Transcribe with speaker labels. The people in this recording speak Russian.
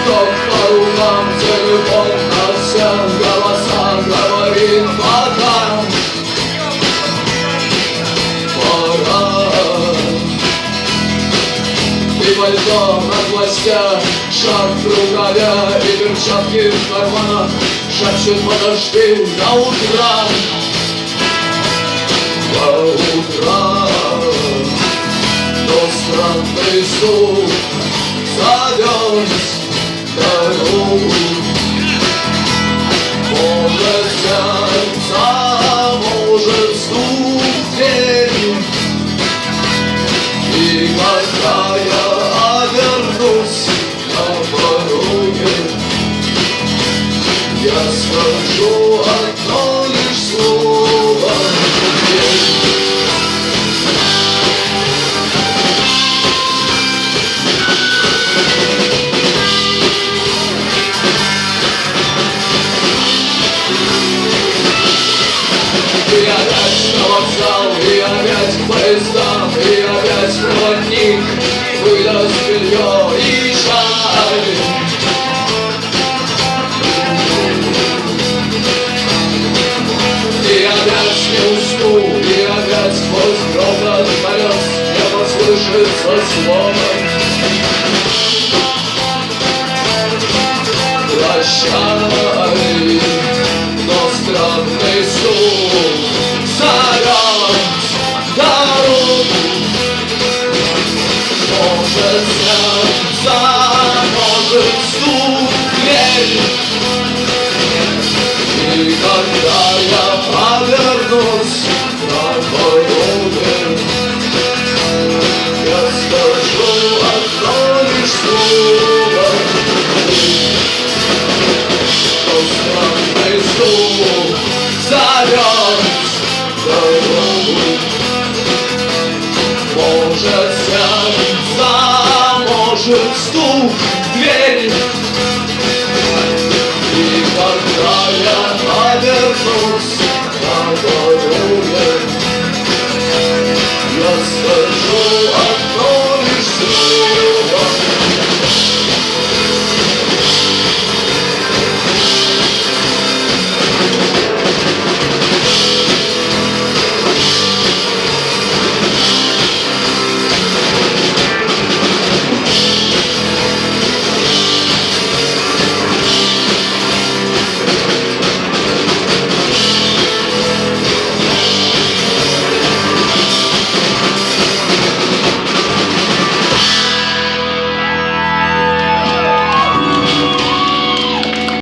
Speaker 1: Тот по углам телефон, а все голоса говорит пока. Пора. И пальто на гвоздях, шаг в рукаве и перчатки в карманах шепчет: подожди до утра. До утра. Но странный стук зовет дорогу. Может сердце, может стук двери. И когда я обернусь на пороге, я скажу одно лишь слово: и опять на вокзал, и опять к поездам, и опять проводник выдаст белье и шаль. И опять не усну, и опять сквозь грохот колес не послышится слово: прощай. Но странный стук зовет дорогу. Может сердце, может стук дверь. И когда я повернусь на пороге, я скажу одно лишь слово: что странный стук зовет дорогу. Может сердце, может стук дверь.